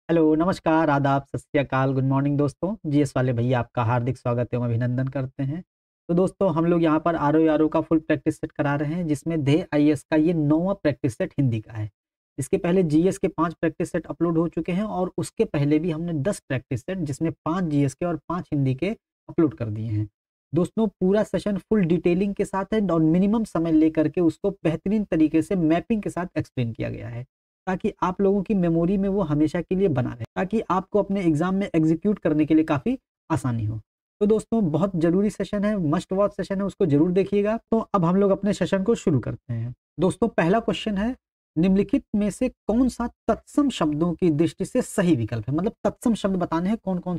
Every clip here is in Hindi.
हेलो, नमस्कार, आदाब, सत श्री अकाल, गुड मॉर्निंग दोस्तों। जीएस वाले भैया आपका हार्दिक स्वागत एवं अभिनंदन करते हैं। तो दोस्तों हम लोग यहाँ पर आरओ का फुल प्रैक्टिस सेट करा रहे हैं जिसमें ध्येय आईएएस का ये 9वां प्रैक्टिस सेट हिंदी का है। इसके पहले जीएस के 5 प्रैक्टिस सेट अपलोड हो चुके हैं और उसके पहले भी हमने 10 प्रैक्टिस सेट जिसमें 5 जीएस के और 5 हिंदी के अपलोड कर दिए हैं। दोस्तों पूरा सेशन फुल डिटेलिंग के साथ है और मिनिमम समय लेकर के उसको बेहतरीन तरीके से मैपिंग के साथ एक्सप्लेन किया गया है। ताकि आप लोगों की मेमोरी में वो हमेशा के लिए बना रहे, ताकि आपको अपने एग्जाम में एग्जीक्यूट करने के लिए काफ़ी आसानी हो। तो दोस्तों बहुत ज़रूरी सेशन है, मस्ट वॉच सेशन है, उसको ज़रूर देखिएगा। तो अब हम लोग अपने सेशन को शुरू करते हैं। दोस्तों पहला क्वेश्चन है, निम्नलिखित में से कौन-सा तत्सम शब्दों की दृष्टि से सही विकल्प है? मतलब तत्सम शब्द बताने हैं कौन-कौन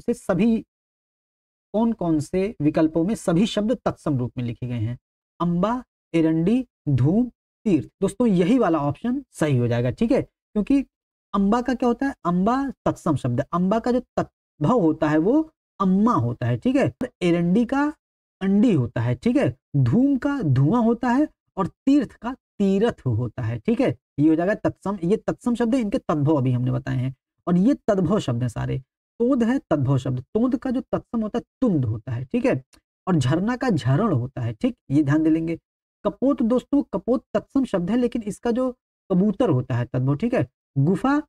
से विकल्पों में सभी शब्द तत्सम रूप में लिखे गए हैं? अम्बा, एरंडी, धूम, तीर्थ। दोस्तों यही वाला ऑप्शन सही हो जाएगा, ठीक है? क्योंकि अम्बा का क्या होता है? अम्बा तत्सम शब्द है। अम्बा का जो तद्भव होता है वो अम्मा होता है, ठीक है? एरंडी का अंडी होता है, ठीक है? धूम का धुआं होता है और तीर्थ का तीरथ होता है, ठीक है? ये हो जाएगा तत्सम। ये तत्सम शब्द है, इनके तद्भव अभी हमने बताए हैं और ये तद्भव शब्द हैं सारे। तोद है तद्भव शब्द। तोद का जो तत्सम होता है तुंद होता है, ठीक है? और झरना का झरण होता है, ठीक? ये ध्यान दे लेंगे। कपोत दोस्तों, कपोत तत्सम शब्द है लेकिन इसका जो कबूतर होता है तद्भव, ठीक है? गुफा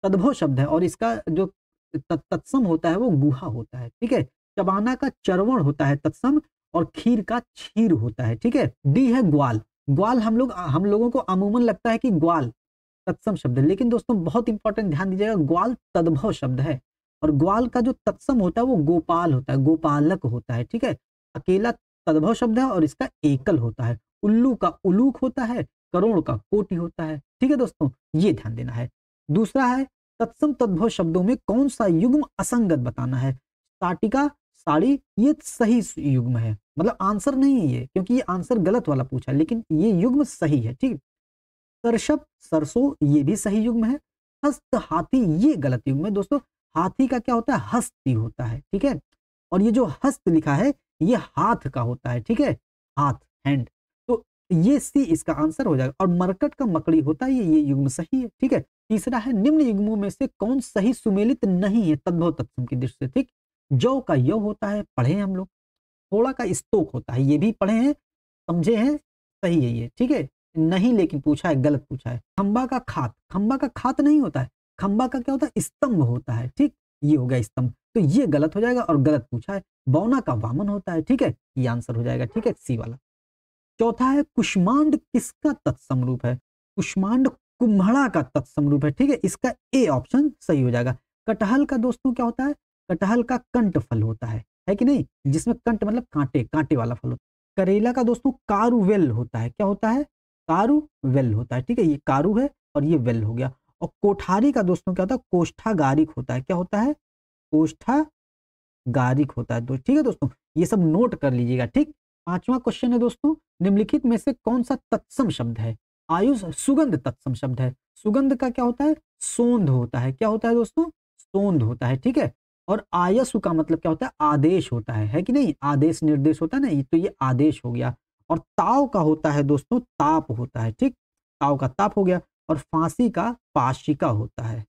तद्भव शब्द है और इसका जो तत्सम होता है वो गुहा होता है, ठीक है? चबाना का चरवण होता है तत्सम और खीर का क्षीर होता है, ठीक है? डी है ग्वाल। ग्वाल हम लोगों को अमूमन लगता है कि ग्वाल तत्सम शब्द है, लेकिन दोस्तों बहुत इंपॉर्टेंट ध्यान दीजिएगा, ग्वाल तद्भव शब्द है और ग्वाल का जो तत्सम होता है वो गोपाल होता है, गोपालक होता है, ठीक है? अकेला तद्भव शब्द है और इसका एकल होता है। उल्लू का उलूक होता है, करोड़ का कोटि होता है, ठीक है दोस्तों? ये ध्यान देना है। दूसरा है, तत्सम तद्भव शब्दों में कौन सा युग्म असंगत बताना है? साटिका, साड़ी, ये सही युग्म है, मतलब आंसर नहीं है ये, क्योंकि ये आंसर गलत वाला पूछा है, लेकिन ये युग्म सही है, ठीक? सरसप, सरसों, ये भी सही युग्म है। हस्त, हाथी, ये गलत युग्म है दोस्तों। हाथी का क्या होता है? हस्ती होता है, ठीक है? और ये जो हस्त लिखा है ये हाथ का होता है, ठीक है? हाथ, हैंड। तो ये सी इसका आंसर हो जाएगा और मरकट का मकड़ी होता है, ये युग्म सही है, ठीक है? तीसरा है, निम्न युग्मों में से कौन सही सुमेलित नहीं है तद्भव तत्सम की दृष्टि से, ठीक? जौ का यौ होता है, पढ़े हैं हम लोग। थोड़ा का स्तोक होता है, ये भी पढ़े हैं, समझे हैं, सही है ये, ठीक है? नहीं लेकिन पूछा है, गलत पूछा है। खंबा का खात नहीं होता है, खंबा का क्या होता है? स्तंभ होता है, ठीक? ये हो गया स्तंभ, तो ये गलत हो जाएगा और गलत पूछा है। बौना का वामन होता है, ठीक है? ये आंसर हो जाएगा, ठीक है? सी वाला। चौथा है, कुष्मांड किसका तत्सम रूप है? कुष्मांड कुम्हड़ा का तत्सम रूप है, ठीक है? इसका ए ऑप्शन सही हो जाएगा। कटहल का दोस्तों क्या होता है? कटहल का कंट फल होता है कि नहीं? जिसमें कंट मतलब कांटे, कांटे वाला फल होता है। करेला का दोस्तों कारुवेल होता है, क्या होता है? कारुवेल होता है, ठीक है? ये कारू है और ये वेल हो गया। और कोठारी का दोस्तों क्या होता है? कोष्ठागारिक होता है, क्या होता है? कोष्ठागारिक होता है, तो ठीक है दोस्तों, ये सब नोट कर लीजिएगा, ठीक? पांचवा क्वेश्चन है दोस्तों, निम्नलिखित में से कौन सा तत्सम शब्द है? आयुष, सुगंध तत्सम शब्द है। सुगंध का क्या होता है? सोंध होता है, क्या होता है दोस्तों? सोंध होता है, ठीक है? और आयसु का मतलब क्या होता है? आदेश होता है कि नहीं? आदेश निर्देश होता है ना, तो ये आदेश हो गया। और ताव का होता है दोस्तों, ताप होता है, ठीक? ताव का ताप हो गया। और फांसी का पाशिका होता है,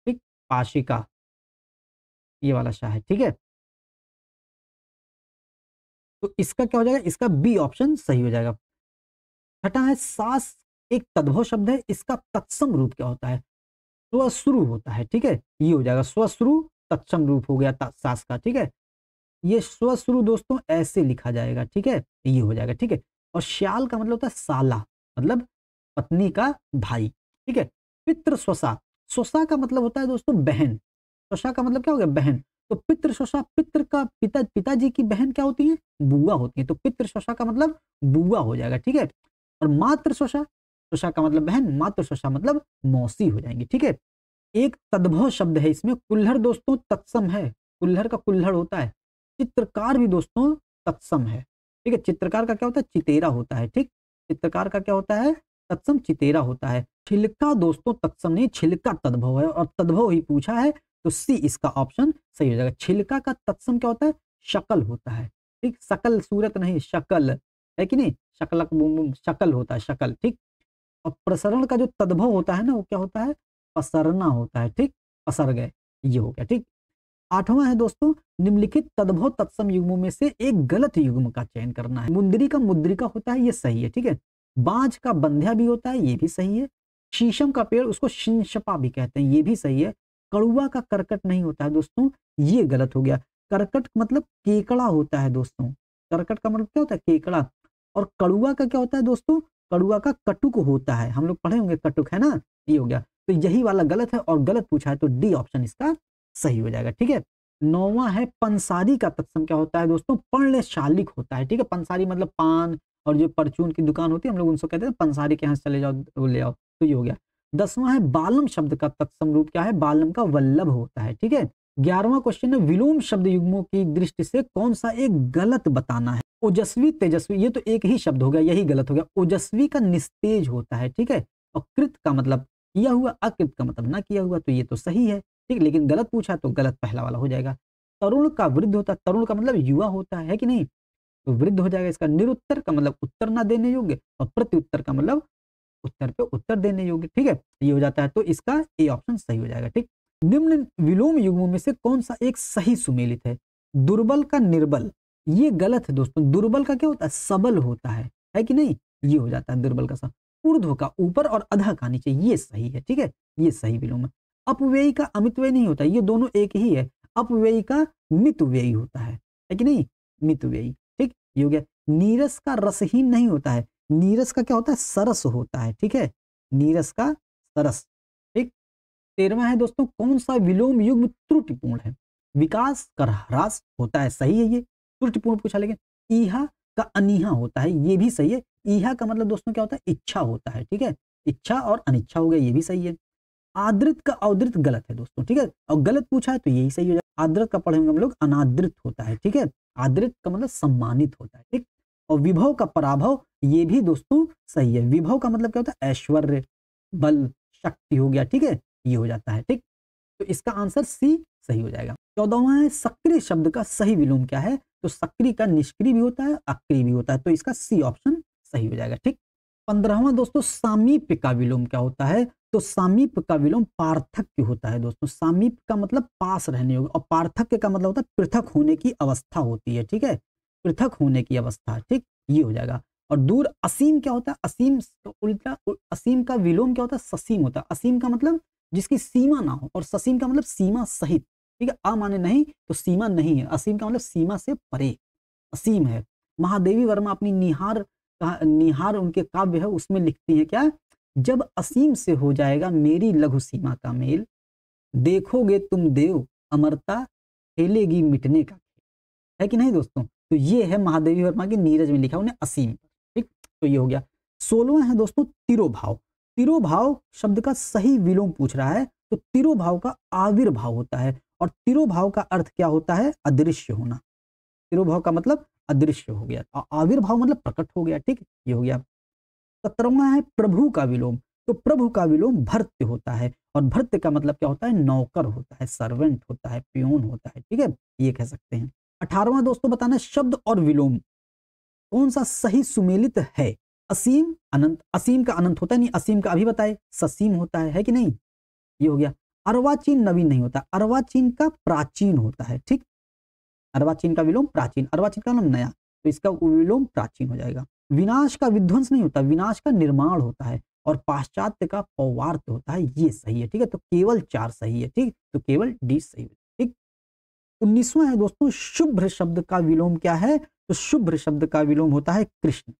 ठीक? पाशिका, ये वाला शाह है, ठीक है? तो इसका क्या हो जाएगा? इसका बी ऑप्शन सही हो जाएगा। छठा है, सास एक तद्भव शब्द है, इसका तत्सम रूप क्या होता है? स्वश्रु होता है, ठीक है? ये हो जाएगा स्वश्रु, तत्सम रूप हो गया सास का, ठीक है? ये स्वश्रु दोस्तों ऐसे लिखा जाएगा, ठीक है? ये हो जाएगा, ठीक है? और श्याल का मतलब होता है साला, मतलब पत्नी का भाई, ठीक है? पितृ स्वसा, स्वसा का मतलब होता है दोस्तों बहन। स्वसा का मतलब क्या हो गया? बहन। तो पितृ स्वसा, पितृ का पिताजी की बहन क्या होती है? बुआ होती है, तो पितृ स्वसा का मतलब बुआ हो जाएगा, ठीक है? और मातृ स्वसा, स्वसा का मतलब बहन, मातृ स्वसा मतलब मौसी हो जाएंगी, ठीक है? एक तद्भव शब्द है इसमें, कुल्हड़ दोस्तों तत्सम है, कुल्हड़ का कुल्हड़ होता है। चित्रकार भी दोस्तों तत्सम है, ठीक है? चित्रकार का क्या होता है? चितेरा होता है, ठीक? चित्रकार का क्या होता है? तत्सम चितेरा होता है। छिलका दोस्तों तत्सम नहीं, छिलका तद्भव है और तद्भव ही पूछा है, तो सी इसका ऑप्शन सही हो जाएगा। छिलका का तत्सम क्या होता है? शकल होता है, ठीक? सकल सूरत नहीं, शकल है कि नहीं? शकलक बुम बुम, शकल होता है, शकल, ठीक? और प्रसरण का जो तद्भव होता है ना, वो क्या होता है, पसरना होता है, ठीक, पसर गए, ये हो गया, ठीक। आठवां है दोस्तों, निम्नलिखित तद्भव तत्सम युग्मों में से एक गलत युग्म का चयन करना है। मुंदरी का मुद्रिका होता है, ये सही है, ठीक है। बांझ का बंध्या भी होता है, ये भी सही है। शीशम का पेड़, उसको शिंशपा भी कहते हैं, ये भी सही है। कड़ुआ का करकट नहीं होता है दोस्तों, ये गलत हो गया। करकट मतलब केकड़ा होता है दोस्तों, करकट का मतलब क्या होता है, केकड़ा। और कड़ुआ का क्या होता है दोस्तों, कड़ुआ का कटुक होता है, हम लोग पढ़े होंगे कटुक, है ना, ये हो गया। तो यही वाला गलत है और गलत पूछा है, तो डी ऑप्शन इसका सही हो जाएगा, ठीक है। नौवां है पंसारी का तत्सम क्या होता है दोस्तों, पर्णशालिक होता है, ठीक है। पंसारी मतलब पान और जो परचून की दुकान होती है, हम लोग उनसे कहते हैं पंसारी के यहाँ से चले जाओ, वो ले आओ, तो ये हो गया। 10वां है बालम शब्द का तत्सम रूप क्या है, बालम का वल्लभ होता है, ठीक है। 11वां क्वेश्चन है विलोम शब्द युग्मों की दृष्टि से कौन सा एक गलत बताना है। ओजस्वी तेजस्वी, ये तो एक ही शब्द हो गया, यही गलत हो गया। ओजस्वी का निस्तेज होता है, ठीक है। और कृत का मतलब किया हुआ, अकृत का मतलब ना किया हुआ, तो ये तो सही है, ठीक। लेकिन गलत पूछा तो गलत पहला वाला हो जाएगा। तरुण का वृद्ध होता है, तरुण का मतलब युवा होता है कि नहीं, तो वृद्ध हो जाएगा इसका। निरुत्तर का मतलब उत्तर ना देने योग्य, और प्रत्युत्तर का मतलब उत्तर पे उत्तर देने योग्य, ठीक है, ये हो जाता है। तो इसका ए ऑप्शन सही हो जाएगा, ठीक। निम्न विलोम युग्मों में से कौन सा एक सही सुमेलित है। दुर्बल का निर्बल, ये गलत है दोस्तों। दुर्बल का क्या होता है, सबल होता है कि नहीं, ये हो जाता है दुर्बल का सब। ऊर्ध्व का ऊपर और अधः का नीचे, ये सही है, ठीक है, ये सही विलोम है। अपव्ययी का अमितव्ययी नहीं होता, ये दोनों एक ही है। अपव्ययी का मितव्ययी होता है कि नहीं, मितव्ययी, ठीक, ये हो गया। नीरस का रसहीन नहीं होता है, नीरस का क्या होता है, सरस होता है, ठीक है, नीरस का सरस, ठीक। 13वां है दोस्तों, कौन सा विलोम युग्म त्रुटिपूर्ण है। विकास का ह्रास होता है, सही है, ये त्रुटिपूर्ण पूछा। लेकिन ईहा का अनीहा होता है, ये भी सही है। ईहा का मतलब दोस्तों क्या होता है, इच्छा होता है, ठीक है, इच्छा और अनिच्छा हो गया, ये भी सही है। आदृत का अवदृत गलत है दोस्तों, ठीक है, और गलत पूछा है तो यही सही हो जाएगा। आदृत का पढ़ेंगे हम लोग, अनादृत होता है, ठीक है। आदृत का मतलब सम्मानित होता है, ठीक। और विभव का पराभव, ये भी दोस्तों सही है। विभव का मतलब क्या होता है, ऐश्वर्य, बल, शक्ति हो गया, ठीक है, ये हो जाता है, ठीक। तो इसका आंसर सी सही हो जाएगा। 14वां है सक्रिय शब्द का सही विलोम क्या है, तो सक्रिय का निष्क्रिय भी होता है, अक्रिय भी होता है, तो इसका सी ऑप्शन सही हो जाएगा, ठीक। 15वां दोस्तों, सामीप्य का विलोम क्या होता है, तो सामीप्य का विलोम पार्थक्य होता है दोस्तों। सामीप्य का मतलब पास रहने योग्य, और पार्थक्य का मतलब होता है पृथक होने की अवस्था होती है, ठीक है, पृथक होने की अवस्था, ठीक, ये हो जाएगा। और दूर असीम क्या होता है, असीम तो उल्टा, असीम का विलोम क्या होता है, ससीम होता है। असीम का मतलब जिसकी सीमा ना हो, और ससीम का मतलब सीमा सहित, ठीक है, आ माने नहीं तो सीमा नहीं है, असीम का मतलब सीमा से परे असीम है। महादेवी वर्मा अपनी निहार, निहार उनके काव्य है, उसमें लिखती है क्या, जब असीम से हो जाएगा मेरी लघु सीमा का मेल, देखोगे तुम देव अमरता, खेलेगी मिटने का खेल, है कि नहीं दोस्तों। तो ये है महादेवी वर्मा की नीरज में लिखा उन्हें असीम, ठीक, तो ये हो गया। 16वां है दोस्तों तिरोभाव। तिरोभाव शब्द का सही विलोम पूछ रहा है, तो तिरोभाव का आविर्भाव होता है, और तिरोभाव का अर्थ क्या होता है, अदृश्य होना। तिरोभाव का मतलब अदृश्य हो गया, और आविर्भाव मतलब प्रकट हो गया, ठीक, ये हो गया। 17वां है प्रभु का विलोम, तो प्रभु का विलोम भृत्य होता है, और भृत्य का मतलब क्या होता है, नौकर होता है, सर्वेंट होता है, पियोन होता है, ठीक है, ये कह सकते हैं। 18वां दोस्तों बताना, शब्द और विलोम कौन सा सही सुमेलित है। असीम अनंत, असीम का अनंत होता है नहीं, असीम का अभी बताए ससीम होता है कि नहीं, ये हो गया। अर्वाचीन नवीन नहीं होता, अर्वाचीन का प्राचीन होता है, ठीक, अर्वाचीन का विलोम प्राचीन, अर्वाचीन का नाम नया, तो इसका विलोम प्राचीन हो जाएगा। विनाश का विध्वंस नहीं होता, विनाश का निर्माण होता है, और पाश्चात्य का पौवार्त होता है, ये सही है, ठीक है, तो केवल 4 सही है, ठीक, तो केवल डी सही है, ठीक। 19वां है दोस्तों, शुभ्र शब्द का विलोम क्या है, तो शुभ्र शब्द का विलोम होता है कृष्ण,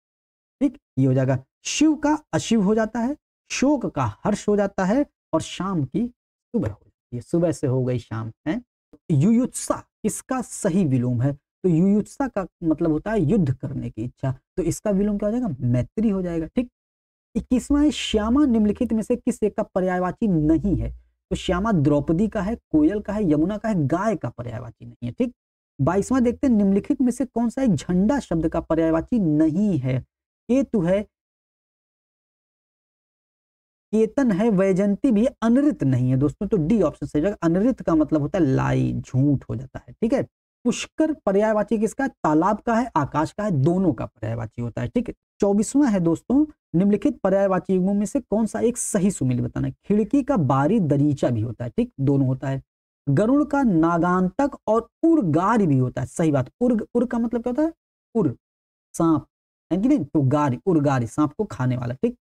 ठीक, ये हो जाएगा। शिव का अशिव हो जाता है, शोक का हर्ष हो जाता है, और शाम की सुबह हो जाती है, सुबह से हो गई शाम है। युयुत्सा इसका सही विलोम है, तो युयुत्सा का मतलब होता है युद्ध करने की इच्छा, तो इसका विलोम क्या हो जाएगा, मैत्री हो जाएगा, ठीक। 21वां है श्यामा निम्नलिखित में से किस एक का पर्यायवाची नहीं है, तो श्यामा द्रौपदी का है, कोयल का है, यमुना का है, गाय का पर्यायवाची नहीं है, ठीक। 22वां देखते हैं, निम्नलिखित में से कौन सा एक झंडा शब्द का पर्यायवाची नहीं है। केतु है, केतन है, वैजंती भी है, अनृत नहीं है दोस्तों, तो डी ऑप्शन सही जाएगा। अनृत का मतलब होता है लाई, झूठ हो जाता है, ठीक है। पुष्कर पर्यायवाची किसका, तालाब का है, आकाश का है, दोनों का पर्यायवाची होता है, ठीक है। 24वां है दोस्तों, निम्नलिखित पर्यायवाची युग्मों में से कौन सा एक सही सुमेलित बताना है। खिड़की का बारी दरीचा भी होता है, ठीक, दोनों होता है। गरुड़ का नागांतक और उर्गार भी होता है, सही बात। उर का मतलब क्या होता है, उर सांप है कि नहीं, तो गारी उर्गारी सांप को खाने वाला, ठीक।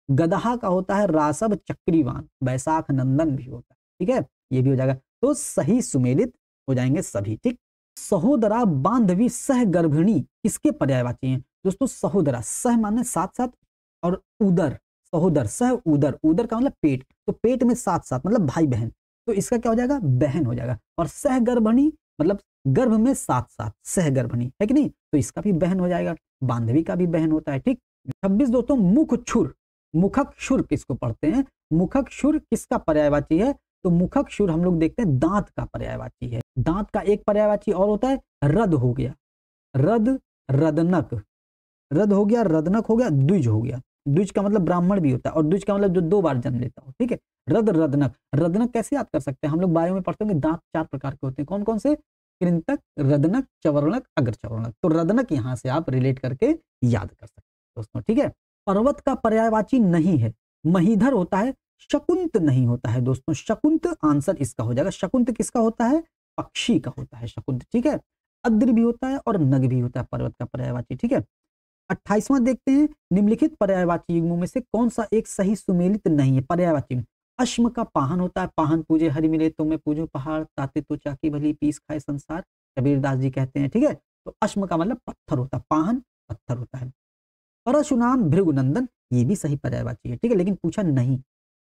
गदहा का होता है रासव चक्रीवान, बैसाख नंदन भी होता है, ठीक है, ये भी हो जाएगा। तो सही सुमेलित हो जाएंगे सभी, ठीक। सहोदरा बांधवी सह गर्भिणी किसके पर्यायवाची हैं दोस्तों। सहोदरा, सह माने साथ साथ, और उदर, सहोदर सह उदर, उदर का मतलब पेट, तो पेट में साथ साथ मतलब भाई बहन, तो इसका क्या हो जाएगा, बहन हो जाएगा। और सह गर्भिणी मतलब गर्भ में साथ साथ, सह गर्भिणी है कि नहीं, तो इसका भी बहन हो जाएगा। बांधवी का भी बहन होता है, ठीक। 26 दोस्तों, मुख छुर, मुखक शुर किसको पढ़ते हैं। मुखक शुर किसका पर्यायवाची है, तो मुखक शुर हम लोग देखते हैं दांत का पर्यायवाची है। दांत का एक पर्यायवाची और होता है रद हो गया, रद, रदनक, रद हो गया, रदनक हो गया, द्विज हो गया। द्विज का मतलब ब्राह्मण भी होता है, और द्विज का मतलब जो 2 बार जन्म लेता हो, ठीक है। रद, रदनक, रदनक कैसे याद कर सकते हैं, हम लोग बायो में पढ़ते होंगे दांत 4 प्रकार के होते हैं, कौन कौन से, कृंतक, रदनक, चवर्णक, अग्र चवर्णक, तो रदनक यहां से आप रिलेट करके याद कर सकते हैं दोस्तों, ठीक है। पर्वत का पर्यायवाची नहीं है, महीधर होता है, शकुंत नहीं होता है दोस्तों। शकुंत आंसर इसका हो जाएगा। शकुंत किसका होता है, पक्षी का होता है शकुंत, ठीक है। अद्र भी होता है और नग भी होता है पर्वत का पर्यायवाची, ठीक है। 28वां देखते हैं, निम्नलिखित पर्यायवाची युग्मों में से कौन सा एक सही सुमेलित नहीं है। पर्यायवाची, अश्म का पाहन होता है, पाहन पूजे हरि मिले तो मैं पूजो पहाड़, ताते तो चाकी भली पीस खाए संसार, कबीरदास जी कहते हैं, ठीक है। तो अश्म का मतलब पत्थर होता है, पाहन पत्थर होता है। परशुराम भृगुनंदन, ये भी सही पर्यायवाची है, ठीक है, लेकिन पूछा नहीं।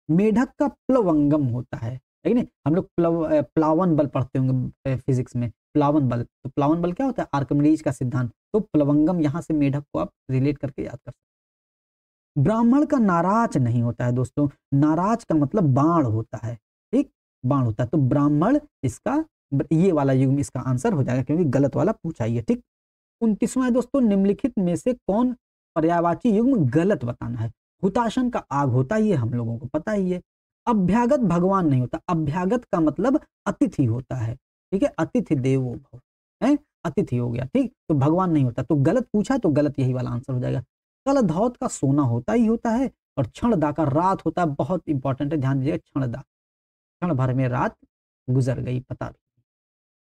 मेढक का प्लवंगम होता है कि नहीं, हम लोग प्लावन बल पढ़ते होंगे फिजिक्स में, प्लावन बल, तो प्लावन बल क्या होता है, आर्किमिडीज का सिद्धांत, तो प्लवंगम यहां से मेढक को आप रिलेट करके याद कर सकते हैं। ब्राह्मण का नाराज नहीं होता है दोस्तों, नाराज का मतलब बाण होता है, ठीक, बाण होता है, तो ब्राह्मण इसका ये वाला युग्म इसका आंसर हो जाएगा, क्योंकि गलत वाला पूछा ही है, ठीक। 29वां है दोस्तों, निम्नलिखित में से कौन पर्यायवाची युग्म गलत बताना है। हुताशन का आग होता ही है, हम लोगों को पता ही है। अभ्यागत भगवान नहीं होता, अभ्यागत का मतलब अतिथि होता है, ठीक है, अतिथि देवो भव है, अतिथि हो गया, ठीक, तो भगवान नहीं होता, तो गलत पूछा तो गलत यही वाला आंसर हो जाएगा। कल धौत का सोना होता ही होता है, और क्षणदा का रात होता है, बहुत इंपॉर्टेंट है, ध्यान दीजिएगा, क्षणदा, क्षण भर में रात गुजर गई पता भी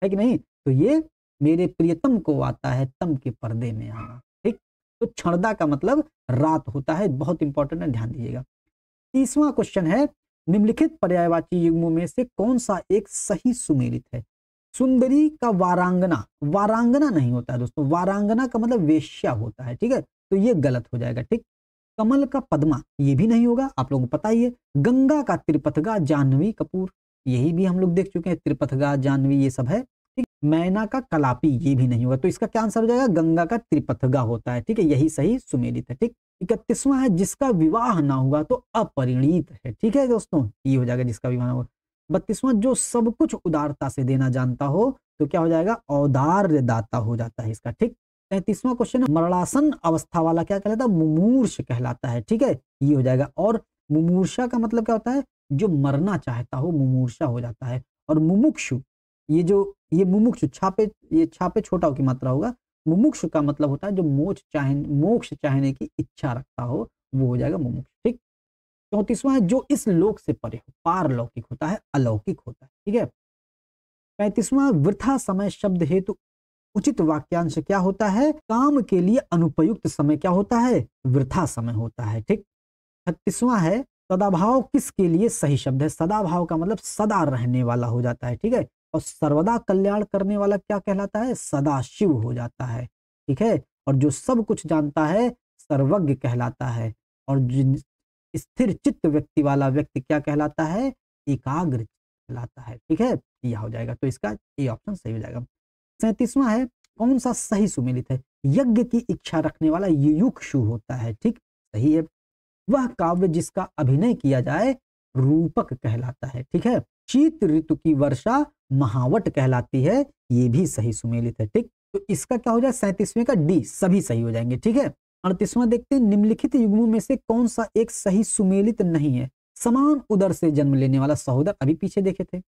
है कि नहीं, तो ये मेरे प्रियतम को आता है तम के पर्दे में आना, ठीक। तो क्षणदा का मतलब रात होता है, बहुत इंपॉर्टेंट है, ध्यान दीजिएगा। 30वां क्वेश्चन है, निम्नलिखित पर्यायवाची युग्मों में से कौन सा एक सही सुमेलित है। सुंदरी का वारांगना, वारांगना नहीं होता है दोस्तों, वारांगना का मतलब वेश्या होता है, ठीक है, तो ये गलत हो जाएगा, ठीक। कमल का पद्मा, ये भी नहीं होगा, आप लोगों को पता ही है। गंगा का त्रिपथगा, जानवी कपूर, यही भी हम लोग देख चुके हैं, त्रिपथगा जानवी ये सब है, ठीक। मैना का कलापी, ये भी नहीं होगा, तो इसका क्या आंसर हो जाएगा, गंगा का त्रिपथगा होता है, ठीक है, यही सही सुमेलित है, ठीक। 31वां है, जिसका विवाह ना हुआ तो अपरिणीत है, ठीक है दोस्तों, ये हो जाएगा जिसका विवाह ना हुआ। 32वां, जो सब कुछ उदारता से देना जानता हो तो क्या हो जाएगा, औदार्य दाता हो जाता है इसका, ठीक। 33वां क्वेश्चन, मरणासन अवस्था वाला क्या कहलाता है, मुमूर्ष कहलाता है, ठीक है, ये हो जाएगा। और मुमूर्षा का मतलब क्या होता है, जो मरना चाहता हो मुमूर्षा हो जाता है। और मुमुक्षु, ये मुमुक्षु छापे, ये छापे छोटा हो की मात्रा होगा, मुमुक्षु का मतलब होता है जो मोक्ष चाहने की इच्छा रखता हो, वो हो जाएगा मुमुक्षु, ठीक। 34वां है, जो इस लोक से परे हो, पारलौकिक होता है, अलौकिक होता है, ठीक है। 35वां, वृथा समय शब्द हेतु उचित वाक्यांश क्या होता है, काम के लिए अनुपयुक्त समय क्या होता है, वृथा समय होता है, ठीक। 36वां है, सदाभाव किसके लिए सही शब्द है। सदाभाव का मतलब सदा रहने वाला हो जाता है, ठीक है, और सर्वदा कल्याण करने वाला क्या कहलाता है, सदाशिव हो जाता है, ठीक है। और जो सब कुछ जानता है सर्वज्ञ कहलाता है। और स्थिर चित्त व्यक्ति वाला व्यक्ति क्या कहलाता है, एकाग्र कहलाता है, ठीक है, यह हो जाएगा, तो इसका ए ऑप्शन सही हो जाएगा। 37वां है, कौन सा सही सुमेलित है, यज्ञ की इच्छा रखने वाला युयुक्षु होता है, ठीक, सही है। वह काव्य जिसका अभिनय किया जाए रूपक कहलाता है, ठीक है। शीत ऋतु की वर्षा महावट कहलाती है, ये भी सही सुमेलित है, ठीक। तो इसका क्या हो जाए, 37वें का डी, सभी सही हो जाएंगे, ठीक है। 38वां देखते हैं, निम्नलिखित युग्मों में से कौन सा एक सही सुमेलित नहीं है। समान उदर से जन्म लेने वाला सहोदर, अभी पीछे देखे थे।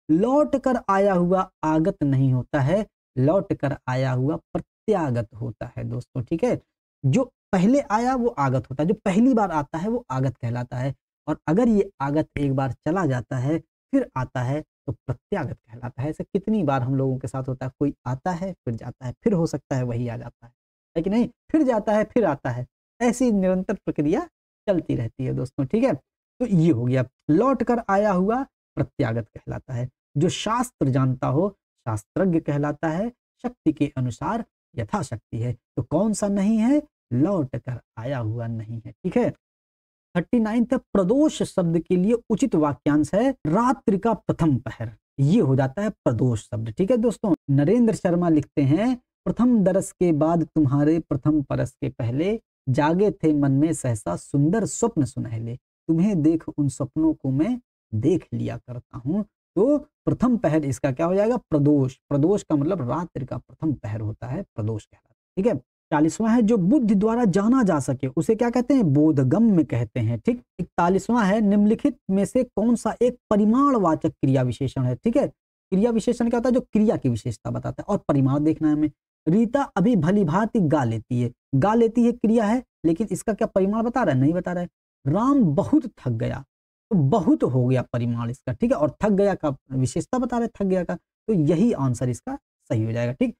लौट कर आया हुआ आगत नहीं होता है, लौट कर आया हुआ प्रत्यागत होता है दोस्तों, ठीक है। जो पहले आया वो आगत होता है, जो पहली बार आता है वो आगत कहलाता है, और अगर ये आगत एक बार चला जाता है फिर आता है तो प्रत्यागत कहलाता है। ऐसे कितनी बार हम लोगों के साथ होता है, कोई आता है फिर जाता है, फिर हो सकता है वही आ जाता है कि नहीं, फिर जाता है फिर आता है, ऐसी निरंतर प्रक्रिया चलती रहती है दोस्तों, ठीक है। तो ये हो गया, लौट कर आया हुआ प्रत्यागत कहलाता है। जो शास्त्र जानता हो शास्त्रज्ञ कहलाता है, शक्ति के अनुसार यथाशक्ति है। तो कौन सा नहीं है, लौट कर आया हुआ नहीं है, ठीक है। 39 प्रदोष शब्द के लिए उचित वाक्यांश है रात्रि का प्रथम पहर, ये हो जाता है प्रदोष शब्द, ठीक है दोस्तों। नरेंद्र शर्मा लिखते हैं, प्रथम दरस के बाद तुम्हारे प्रथम परस के पहले जागे थे मन में सहसा सुंदर स्वप्न सुनहले, तुम्हें देख उन सपनों को मैं देख लिया करता हूं। तो प्रथम पहर इसका क्या हो जाएगा, प्रदोष। प्रदोष का मतलब रात्रि का प्रथम पहर होता है, प्रदोष कहलाता है, ठीक है। 40वां है, जो बुद्धि द्वारा जाना जा सके उसे क्या कहते हैं, बोधगम्य कहते हैं, ठीक। 41वां है, निम्नलिखित में से कौन सा एक परिमाणवाचक क्रिया विशेषण है, ठीक है। क्रिया विशेषण क्या होता है, जो क्रिया की विशेषता बताता है, और परिमाण देखना है हमें। रीता अभी भली भांति गा लेती है, गा लेती है क्रिया है, लेकिन इसका क्या परिमाण बता रहा है, नहीं बता रहा है। राम बहुत थक गया, तो बहुत हो गया परिमाण इसका, ठीक है, और थक गया का विशेषता बता रहे थक गया का, तो यही आंसर इसका सही हो जाएगा, ठीक।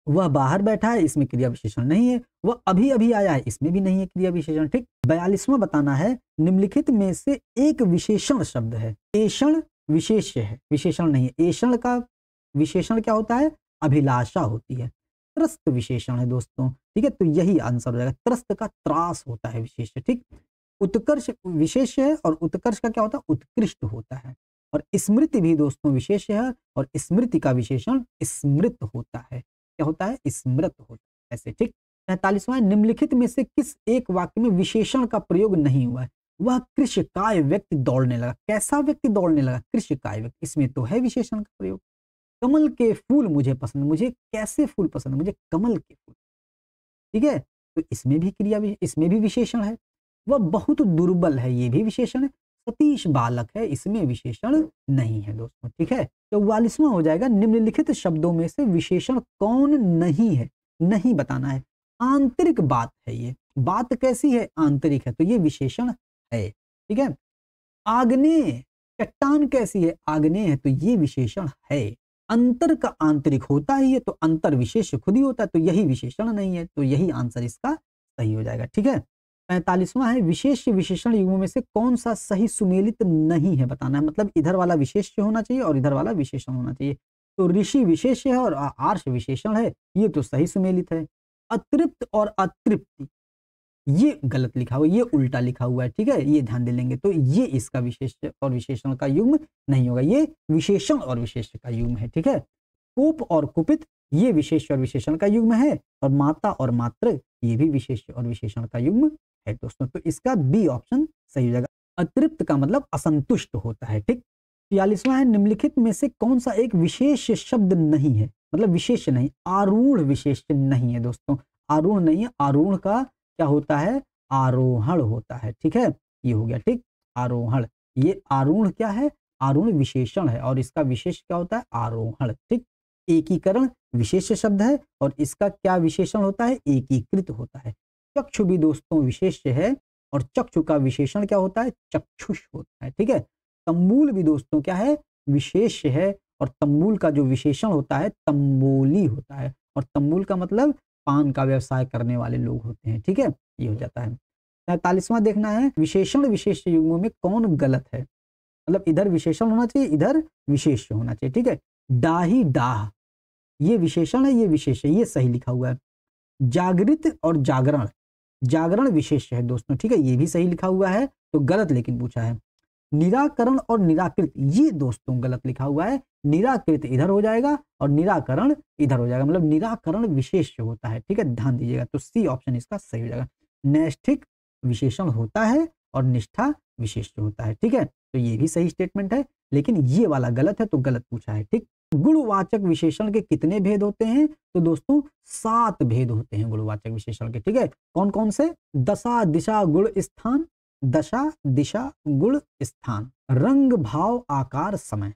वह बाहर बैठा है, इसमें क्रिया विशेषण नहीं है। वह अभी अभी आया है, इसमें भी नहीं है क्रिया विशेषण, ठीक। 42वां बताना है, निम्नलिखित में से एक विशेषण शब्द है, एषण विशेष्य है, विशेषण नहीं है। एषण का विशेषण क्या होता है, अभिलाषा होती है। त्रस्त विशेषण है दोस्तों, ठीक है, तो यही आंसर हो जाएगा। त्रस्त का त्रास होता है विशेष्य, ठीक। उत्कर्ष विशेष है, और उत्कर्ष का क्या होता है, उत्कृष्ट होता है। और स्मृति भी दोस्तों विशेष है, और स्मृति का विशेषण स्मृत होता है, क्या होता है, स्मृत होता है, ऐसे, ठीक। 43वां, निम्नलिखित में से किस एक वाक्य में विशेषण का प्रयोग नहीं हुआ है। वह कृष्यकाय व्यक्ति दौड़ने लगा, कैसा व्यक्ति दौड़ने लगा, कृष्यकाय व्यक्ति, इसमें तो है विशेषण का प्रयोग। कमल के फूल मुझे पसंद, मुझे कैसे फूल पसंद, मुझे कमल के फूल, ठीक है, तो इसमें भी क्रिया भी, इसमें भी विशेषण है। वह बहुत दुर्बल है, ये भी विशेषण है। सतीश बालक है, इसमें विशेषण नहीं है दोस्तों, ठीक है। 44वां हो जाएगा, निम्नलिखित शब्दों में से विशेषण कौन नहीं है, नहीं बताना है। आंतरिक बात है, ये बात कैसी है, आंतरिक है, तो ये विशेषण है, ठीक है। आग्नेय, चट्टान कैसी है, आग्नेय है, तो ये विशेषण है। अंतर का आंतरिक होता ही है, तो अंतर विशेष खुद ही होता है, तो यही विशेषण नहीं है, तो यही आंसर इसका सही हो जाएगा, ठीक है। 45वां है, विशेष विशेषण युग्मों में से कौन सा सही सुमेलित नहीं है बताना है, मतलब इधर वाला विशेष्य होना चाहिए और इधर वाला विशेषण होना चाहिए। तो ऋषि विशेष्य है और आर्ष विशेषण है, ये तो सही सुमेलित है। अतृप्त और अतृप्ति ये गलत लिखा हुआ, ये उल्टा लिखा हुआ है, ठीक है, ये ध्यान दे लेंगे, तो ये इसका विशेष्य और विशेषण का युग्म नहीं होगा, ये विशेषण और विशेष्य का युग्म है, ठीक है। कोप और कुपित ये विशेष और विशेषण का युग्म है, और माता और मात्र ये भी विशेष और विशेषण का युग्म है दोस्तों, तो इसका बी ऑप्शन सही हो जाएगा। अतृप्त का मतलब असंतुष्ट होता है, ठीक। 46वां है, निम्नलिखित में से कौन सा एक विशेष शब्द नहीं है, मतलब विशेष नहीं, आरूढ़ विशेष नहीं है दोस्तों, आरूढ़ नहीं है। आरूढ़ का क्या होता है, आरोहण होता है, ठीक है, ये हो गया, ठीक, आरोहण। ये आरूढ़ क्या है, आरूढ़ विशेषण है, और इसका विशेष क्या होता है, आरोहण, ठीक। एकीकरण विशेष शब्द है, और इसका क्या विशेषण होता है, एकीकृत होता है। चक्षु भी दोस्तों विशेष है, और चक्षु का विशेषण क्या होता है, चक्षुष होता है, ठीक है। तंबूल भी दोस्तों क्या है, विशेष है, और तंबूल का जो विशेषण होता है तंबोली होता है, और तंबूल का मतलब पान का व्यवसाय करने वाले लोग होते हैं, ठीक है, ये हो जाता है। 43वां देखना है, विशेषण विशेष युग्मों में कौन गलत है, मतलब इधर विशेषण होना चाहिए, इधर विशेष होना चाहिए, ठीक है। डाही डाह ये विशेषण है, ये विशेष है, ये सही लिखा हुआ है। जागृत और जागरण, जागरण विशेष है दोस्तों, ठीक है, ये भी सही लिखा हुआ है, तो गलत लेकिन पूछा है। निराकरण और निराकृत ये दोस्तों गलत लिखा हुआ है, निराकृत इधर हो जाएगा और निराकरण इधर हो जाएगा, मतलब निराकरण विशेष होता है, ठीक है, ध्यान दीजिएगा, तो सी ऑप्शन इसका सही हो जाएगा। नैष्ठिक विशेषण होता है और निष्ठा विशेष होता है, ठीक है, तो ये भी सही स्टेटमेंट है, लेकिन ये वाला गलत है, तो गलत पूछा है, ठीक। गुणवाचक विशेषण के कितने भेद होते हैं, तो दोस्तों 7 भेद होते हैं गुणवाचक विशेषण के, ठीक है। कौन कौन से, दशा दिशा गुण स्थान, दशा दिशा गुण स्थान, रंग भाव आकार समय,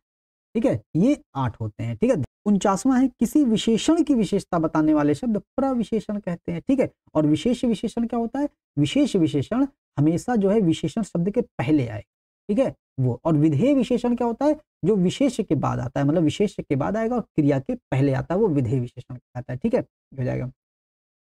ठीक है, ये 8 होते हैं, ठीक है। 49वां है किसी विशेषण की विशेषता बताने वाले शब्द प्रविशेषण कहते हैं, ठीक है। और विशेष विशेषण क्या होता है? विशेष विशेषण हमेशा जो है विशेषण शब्द के पहले आए, ठीक है वो। और विधेय विशेषण क्या होता है? जो विशेष के बाद आता है, मतलब विशेष के बाद आएगा और क्रिया के पहले आता है, वो विधेय विशेषण कहलाता है, ठीक है। हो जाएगा।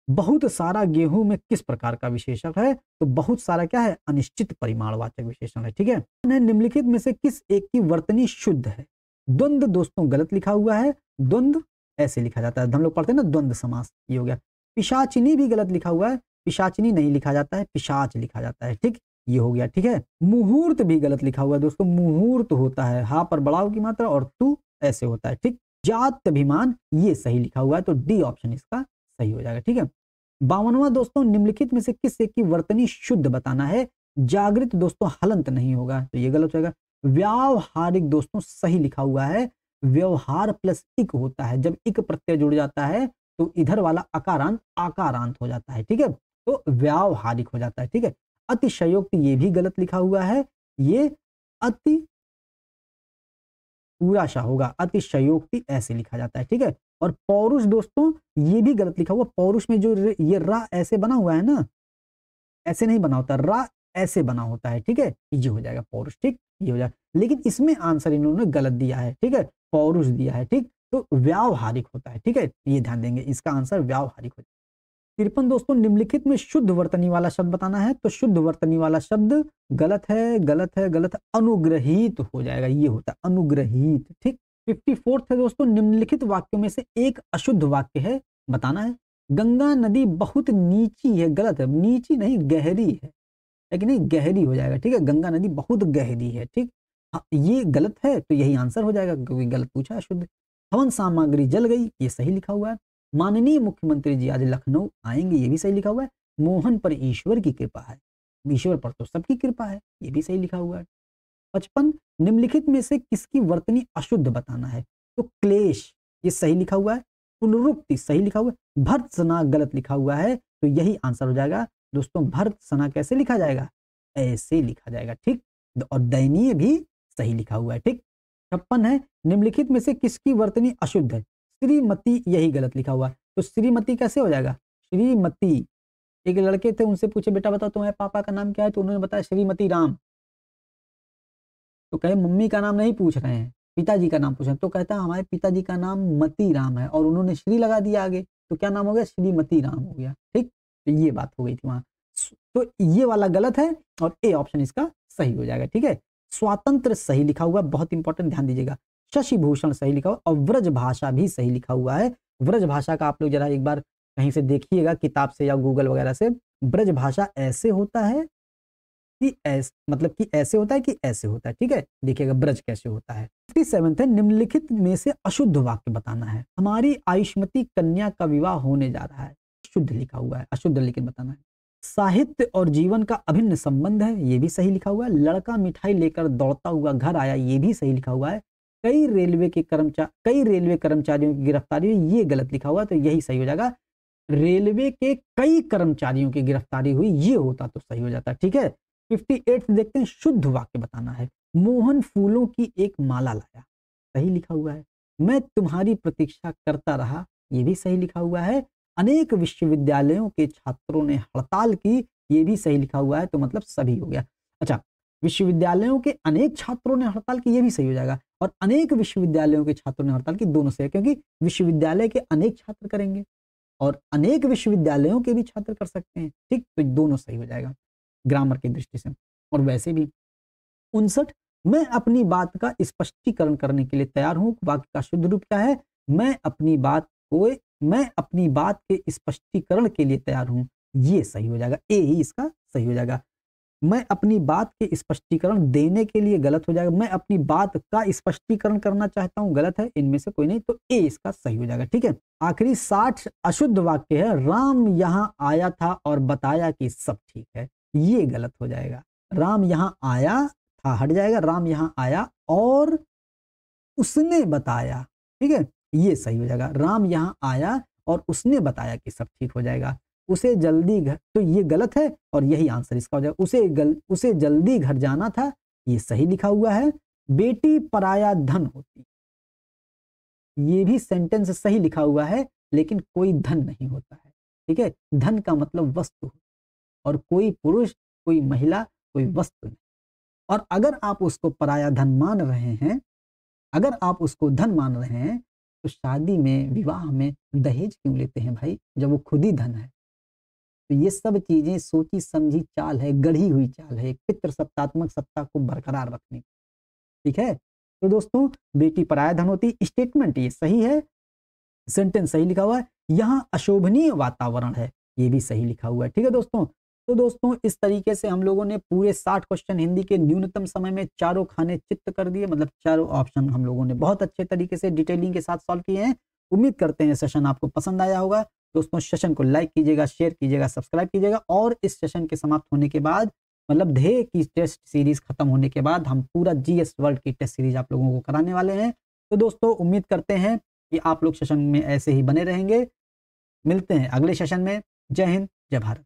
बहुत सारा गेहूं में किस प्रकार का विशेषण है? तो बहुत सारा क्या है? अनिश्चित परिमाणवाचक विशेषण है, ठीक है। निम्नलिखित में से किस एक की वर्तनी शुद्ध है? द्वंद्व दोस्तों गलत लिखा हुआ है, द्वंद्व ऐसे लिखा जाता है, हम लोग पढ़ते हैं ना द्वंद्व समास, ये हो गया। पिशाचिनी भी गलत लिखा हुआ है, पिशाचिनी नहीं लिखा जाता है, पिशाच लिखा जाता है, ठीक, ये हो गया, ठीक है। मुहूर्त भी गलत लिखा हुआ है दोस्तों, मुहूर्त होता है हा पर बड़ाव की मात्रा और तू ऐसे होता है, ठीक। जात अभिमान ये सही लिखा हुआ है, तो डी ऑप्शन इसका सही हो जाएगा, ठीक है। 52वां दोस्तों निम्नलिखित में से किस एक की वर्तनी शुद्ध बताना है? जागृत दोस्तों हलंत नहीं होगा, तो ये गलत हो जाएगा। व्यावहारिक दोस्तों सही लिखा हुआ है, व्यवहार प्लस इक होता है, जब इक प्रत्यय जुड़ जाता है तो इधर वाला अकारांत आकारांत हो जाता है, ठीक है, तो व्यावहारिक हो जाता है, ठीक है। अतिशयोक्ति ये भी गलत लिखा हुआ है, ये अति पूरा सा होगा, अतिशयोक्ति ऐसे लिखा जाता है, ठीक है। और पौरुष दोस्तों ये भी गलत लिखा हुआ, पौरुष में जो ये रा ऐसे बना हुआ है ना, ऐसे नहीं बना होता, रा ऐसे बना होता है, ठीक है, ये हो जाएगा पौरुष, ठीक, ये हो जाएगा। लेकिन इसमें आंसर इन्होंने गलत दिया है, ठीक है, पौरुष दिया है, ठीक, तो व्यावहारिक होता है, ठीक है, ये ध्यान देंगे, इसका आंसर व्यावहारिक हो जाएगा। 53 दोस्तों निम्नलिखित में शुद्ध वर्तनी वाला शब्द बताना है, तो शुद्ध वर्तनी वाला शब्द गलत है, गलत है, गलत है, अनुग्रहित हो जाएगा, ये होता है अनुग्रहित, ठीक। 54 है दोस्तों निम्नलिखित वाक्यों में से एक अशुद्ध वाक्य है, बताना है। गंगा नदी बहुत नीची है, गलत है, नीची नहीं गहरी है कि नहीं, गहरी हो जाएगा, ठीक है, गंगा नदी बहुत गहरी है, ठीक। हाँ, ये गलत है, तो यही आंसर हो जाएगा क्योंकि गलत पूछा है, शुद्ध। हवन सामग्री जल गई, ये सही लिखा हुआ है। माननीय मुख्यमंत्री जी आज लखनऊ आएंगे, ये भी सही लिखा हुआ है। मोहन पर ईश्वर की कृपा है, ईश्वर पर तो सबकी कृपा है, ये भी सही लिखा हुआ है। 55 निम्नलिखित में से किसकी वर्तनी अशुद्ध बताना है? तो क्लेश ये सही लिखा हुआ है, पुनरुक्ति सही लिखा हुआ है, भर्त्सना गलत लिखा हुआ है, तो यही आंसर हो जाएगा दोस्तों। भर्त्सना कैसे लिखा जाएगा? ऐसे लिखा जाएगा, ठीक। और दयनीय भी सही लिखा हुआ है, ठीक। 56 है निम्नलिखित में से किसकी वर्तनी अशुद्ध है? श्रीमती यही गलत लिखा हुआ है, तो श्रीमती कैसे हो जाएगा? श्रीमती, एक लड़के थे उनसे पूछे बेटा बताओ तुम्हारे पापा का नाम क्या है, तो उन्होंने बताया श्रीमती राम, तो कहे मम्मी का नाम नहीं पूछ रहे हैं, पिताजी का नाम पूछ रहे हैं, तो कहता है हमारे पिताजी का नाम मती राम है, और उन्होंने श्री लगा दिया आगे, तो क्या नाम हो गया? श्रीमती राम हो गया, ठीक, तो ये बात हो गई थी वहां, तो ये वाला गलत है और ए ऑप्शन इसका सही हो जाएगा, ठीक है। स्वातंत्र सही लिखा हुआ, बहुत इंपॉर्टेंट ध्यान दीजिएगा। शशि भूषण सही लिखा हुआ और व्रज भाषा भी सही लिखा हुआ है। व्रज भाषा का आप लोग जरा एक बार कहीं से देखिएगा, किताब से या गूगल वगैरह से। ब्रज भाषा ऐसे होता है कि ऐसे, मतलब कि ऐसे होता है कि ऐसे होता है, ठीक है, देखिएगा ब्रज कैसे होता है। 57 है निम्नलिखित में से अशुद्ध वाक्य बताना है। हमारी आयुष्मती कन्या का विवाह होने जा रहा है, शुद्ध लिखा हुआ है, अशुद्ध लेकिन बताना है। साहित्य और जीवन का अभिन्न संबंध है, ये भी सही लिखा हुआ है। लड़का मिठाई लेकर दौड़ता हुआ घर आया, ये भी सही लिखा हुआ है। कई रेलवे कर्मचारियों की गिरफ्तारी हुई, ये गलत लिखा हुआ है, तो यही सही हो जाएगा। रेलवे के कई कर्मचारियों की गिरफ्तारी हुई, ये होता तो सही हो जाता, ठीक है। 58 देखते हैं, शुद्ध वाक्य बताना है। मोहन फूलों की एक माला लाया, सही लिखा हुआ है। मैं तुम्हारी प्रतीक्षा करता रहा, ये भी सही लिखा हुआ है। अनेक विश्वविद्यालयों के छात्रों ने हड़ताल की, ये भी सही लिखा हुआ है, तो मतलब सभी हो गया। अच्छा, विश्वविद्यालयों के अनेक छात्रों ने हड़ताल की, ये भी सही हो जाएगा, और अनेक विश्वविद्यालयों के छात्रों ने हड़ताल की, दोनों से है, क्योंकि विश्वविद्यालय के अनेक छात्र करेंगे और अनेक विश्वविद्यालयों के भी छात्र कर सकते हैं, ठीक, तो दोनों सही हो जाएगा ग्रामर की दृष्टि से। और वैसे भी 59 मैं अपनी बात का स्पष्टीकरण करने के लिए तैयार हूं, वाक्य का शुद्ध रूप क्या है? मैं अपनी बात के स्पष्टीकरण के लिए तैयार हूं, ये सही हो जाएगा, ए ही इसका सही हो जाएगा। मैं अपनी बात के स्पष्टीकरण देने के लिए गलत हो जाएगा। मैं अपनी बात का स्पष्टीकरण करना चाहता हूं, गलत है, इनमें से कोई नहीं, तो ए इसका सही हो जाएगा, ठीक है। आखिरी 60 अशुद्ध वाक्य है। राम यहां आया था और बताया कि सब ठीक है, ये गलत हो जाएगा। राम यहां आया था हट जाएगा, राम यहां आया और उसने बताया, ठीक है, ये सही हो जाएगा। राम यहां आया और उसने बताया कि सब ठीक हो जाएगा। उसे जल्दी घर, तो ये गलत है और यही आंसर इसका हो जाएगा। उसे जल्दी घर जाना था, ये सही लिखा हुआ है। बेटी पराया धन होती, ये भी सेंटेंस सही लिखा हुआ है, लेकिन कोई धन नहीं होता है। ठीक है, धन का मतलब वस्तु, और कोई पुरुष, कोई महिला, कोई वस्तु नहीं। और अगर आप उसको पराया धन मान रहे हैं, अगर आप उसको धन मान रहे हैं, तो शादी में, विवाह में दहेज क्यों लेते हैं भाई, जब वो खुद ही धन है। तो ये सब चीजें सोची समझी चाल है, गढ़ी हुई चाल है, एक पितृसत्तात्मक सत्ता को बरकरार रखने की। ठीक है, तो दोस्तों बेटी पराया धन होती, स्टेटमेंट ये सही है, सेंटेंस सही लिखा हुआ है। यहाँ अशोभनीय वातावरण है, ये भी सही लिखा हुआ है। ठीक है दोस्तों, तो दोस्तों इस तरीके से हम लोगों ने पूरे 60 क्वेश्चन हिंदी के न्यूनतम समय में चारों खाने चित्त कर दिए, मतलब चारों ऑप्शन हम लोगों ने बहुत अच्छे तरीके से डिटेलिंग के साथ सॉल्व किए हैं। उम्मीद करते हैं सेशन आपको पसंद आया होगा। दोस्तों सेशन को लाइक कीजिएगा, शेयर कीजिएगा, सब्सक्राइब कीजिएगा, और इस सेशन के समाप्त होने के बाद, मतलब ध्येय की टेस्ट सीरीज खत्म होने के बाद, हम पूरा जीएस वर्ल्ड की टेस्ट सीरीज आप लोगों को कराने वाले हैं। तो दोस्तों उम्मीद करते हैं कि आप लोग सेशन में ऐसे ही बने रहेंगे। मिलते हैं अगले सेशन में। जय हिंद, जय भारत।